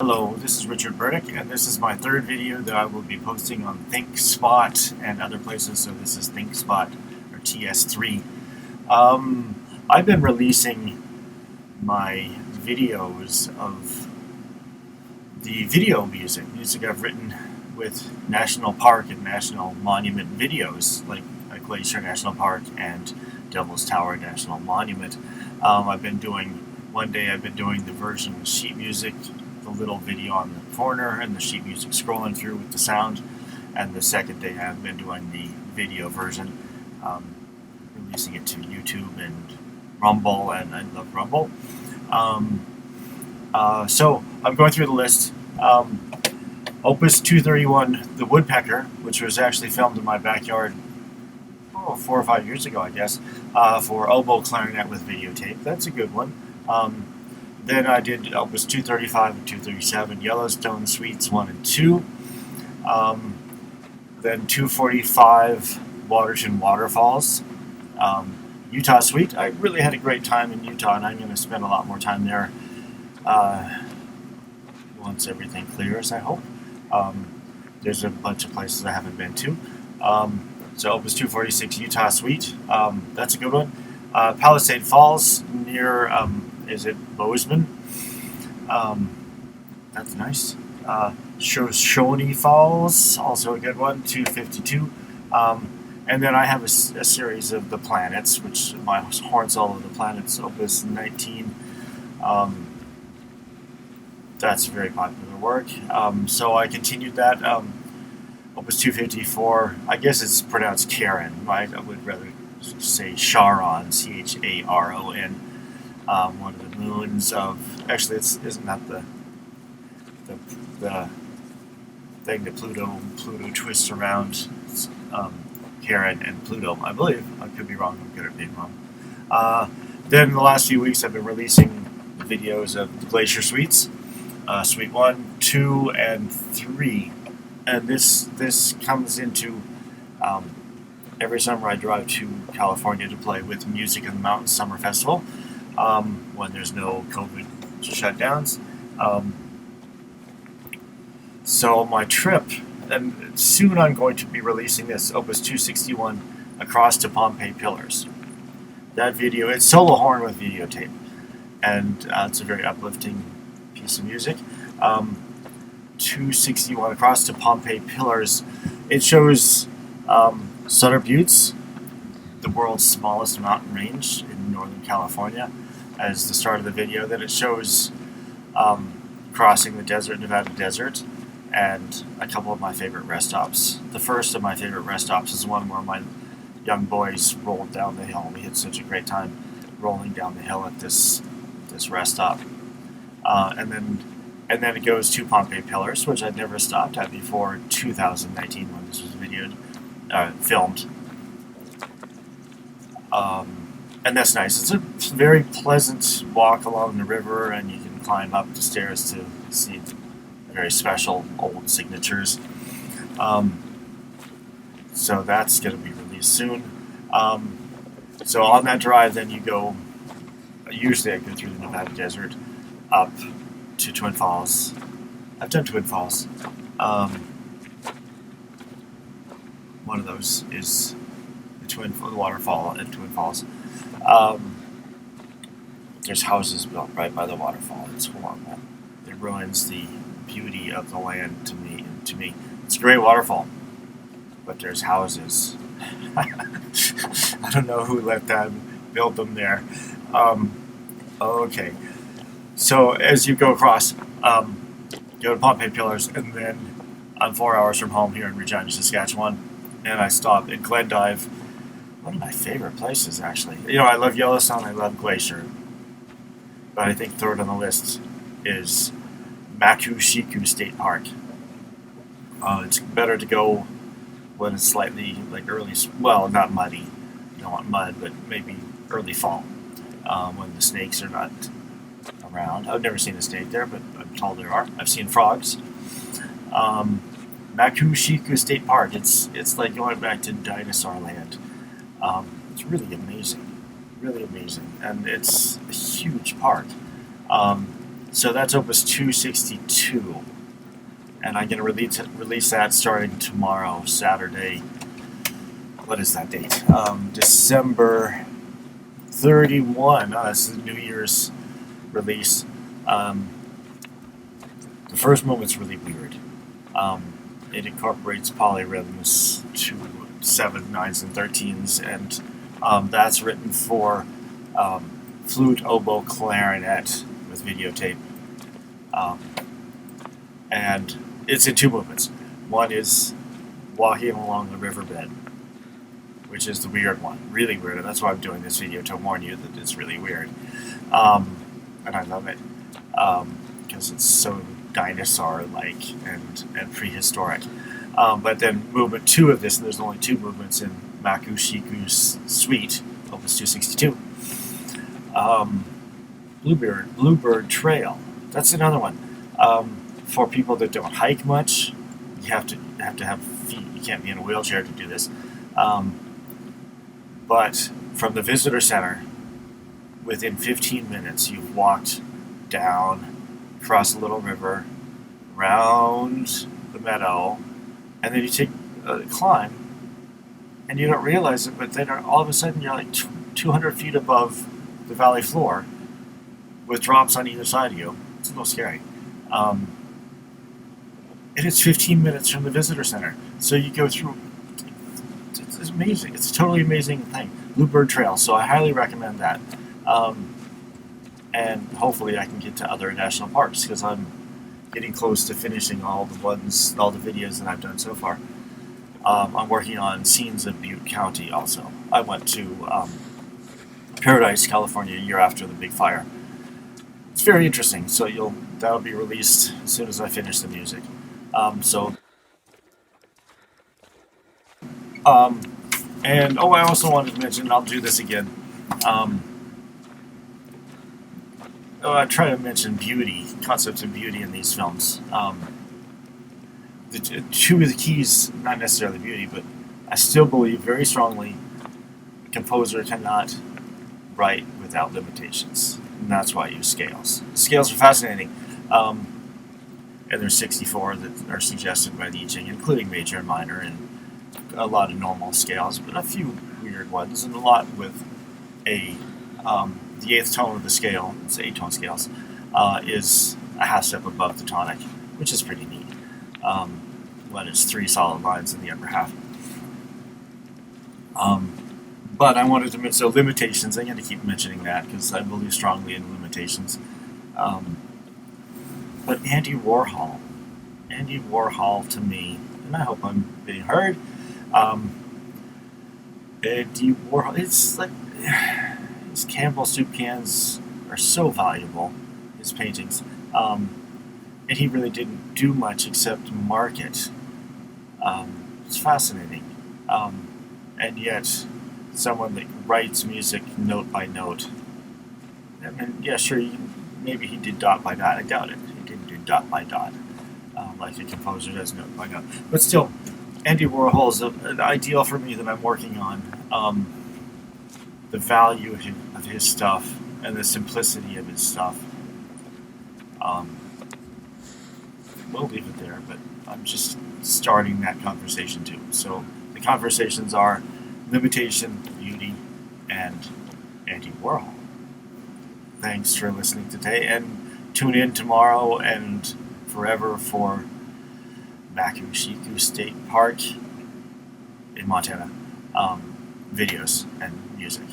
Hello, this is Richard Burdick, and this is my third video that I will be posting on ThinkSpot and other places. So this is ThinkSpot or TS3. I've been releasing my videos of the video music I've written with National Park and National Monument videos, like Glacier National Park and Devil's Tower National Monument. One day I've been doing the version with sheet music, the little video on the corner and the sheet music scrolling through with the sound, and the second day I've been doing the video version, releasing it to YouTube and Rumble, and I love Rumble. So I'm going through the list. Opus 231, The Woodpecker, which was actually filmed in my backyard 4 or 5 years ago, I guess, for oboe clarinet with videotape. That's a good one. Then I did Opus 235 and 237, Yellowstone Suites 1 and 2. Then 245, Waterton Waterfalls. Utah Suite. I really had a great time in Utah, and I'm going to spend a lot more time there once everything clears, I hope. There's a bunch of places I haven't been to. So Opus 246, Utah Suite. That's a good one. Palisade Falls near, is it Bozeman? That's nice. Shoshone Falls, also a good one, 252. And then I have a series of the planets, which my horn solo of the planets, Opus 19. That's very popular work. So I continued that. Opus 254, I guess it's pronounced Charon. I would rather say Charon, Charon. One of the moons of, actually, isn't that the thing that Pluto twists around? It's, Charon and Pluto, I believe. I could be wrong. I'm good at being wrong. Then in the last few weeks, I've been releasing videos of the Glacier Suites, Suite 1, 2, and 3. And this comes into every summer I drive to California to play with Music in the Mountains Summer Festival when there's no COVID shutdowns. So my trip, and soon I'm going to be releasing this Opus 261, Across to Pompeii Pillars. That video, it's solo horn with videotape, and it's a very uplifting piece of music. 261, Across to Pompeii Pillars. It shows Sutter Buttes, the world's smallest mountain range in Northern California, as the start of the video. Then it shows crossing the desert, Nevada desert, and a couple of my favorite rest stops. The first of my favorite rest stops is one where my young boys rolled down the hill. We had such a great time rolling down the hill at this rest stop. And then it goes to Pompeii Pillars, which I'd never stopped at before 2019 when this was filmed. And that's nice. It's a very pleasant walk along the river, and you can climb up the stairs to see very special old signatures. So that's going to be released soon. So on that drive, then you go, usually I go through the Nevada desert up to Twin Falls. I've done Twin Falls. One of those is the waterfall at Twin Falls. There's houses built right by the waterfall. It's horrible. It ruins the beauty of the land to me. It's a great waterfall, but there's houses. I don't know who let them build them there. Okay. So as you go across, go to Pompeii Pillars, and then I'm 4 hours from home here in Regina, Saskatchewan, and I stop at Glendive. One of my favorite places, actually. You know, I love Yellowstone, I love Glacier, but I think third on the list is Makoshika State Park. It's better to go when it's slightly early, well, not muddy. You don't want mud, but maybe early fall, when the snakes are not around. I've never seen a snake there, but I'm told there are. I've seen frogs. Makoshika State Park. It's like going back to dinosaur land. It's really amazing, and it's a huge park. So that's Opus 262, and I'm going to release that starting tomorrow, Saturday. What is that date? December 31. This is New Year's release. The first movement's really weird. It incorporates polyrhythms to 7s, 9s, and 13s, and that's written for flute, oboe, clarinet with videotape. And it's in 2 movements. One is walking along the riverbed, which is the weird one, really weird. And that's why I'm doing this video, to warn you that it's really weird. And I love it because it's so dinosaur-like and prehistoric. But then movement 2 of this, and there's only 2 movements in Makoshika Suite, Opus 262. Bluebird Trail. That's another one. For people that don't hike much, you have to have feet. You can't be in a wheelchair to do this. But from the visitor center, within 15 minutes, you've walked down, across a little river, around the meadow, and then you take a climb, and you don't realize it, but then all of a sudden you're like 200 feet above the valley floor, with drops on either side of you. It's a little scary. And it's 15 minutes from the visitor center. So you go through, it's amazing. It's a totally amazing thing. Bluebird Trail, so I highly recommend that. And hopefully I can get to other national parks, because I'm getting close to finishing all the videos that I've done so far. I'm working on scenes of Butte County also. I went to Paradise, California, a year after the big fire. It's very interesting, so that'll be released as soon as I finish the music. And I also wanted to mention, I'll do this again. I try to mention beauty, concepts of beauty in these films. 2 of the keys, not necessarily beauty, but I still believe very strongly a composer cannot write without limitations, and that's why I use scales. Scales are fascinating. And there's 64 that are suggested by the I Ching, including major and minor, and a lot of normal scales, but a few weird ones, and a lot with the 8th tone of the scale, it's 8-tone scales, is a half step above the tonic, which is pretty neat. When it's 3 solid lines in the upper half. But I wanted to mention, so limitations, I'm going to keep mentioning that because I believe strongly in limitations. But Andy Warhol to me, and I hope I'm being heard, Andy Warhol, it's like, his Campbell soup cans are so valuable, his paintings, and he really didn't do much except market. It's fascinating, and yet someone that writes music note by note. I mean, yeah, sure, maybe he did dot by dot. I doubt it. He didn't do dot by dot like a composer does note by note. But still, Andy Warhol is an ideal for me that I'm working on. The value of his stuff and the simplicity of his stuff. We'll leave it there, but I'm just starting that conversation too. So the conversations are limitation, beauty, and Andy Warhol. Thanks for listening today, and tune in tomorrow and forever for Makoshika State Park in Montana videos and music.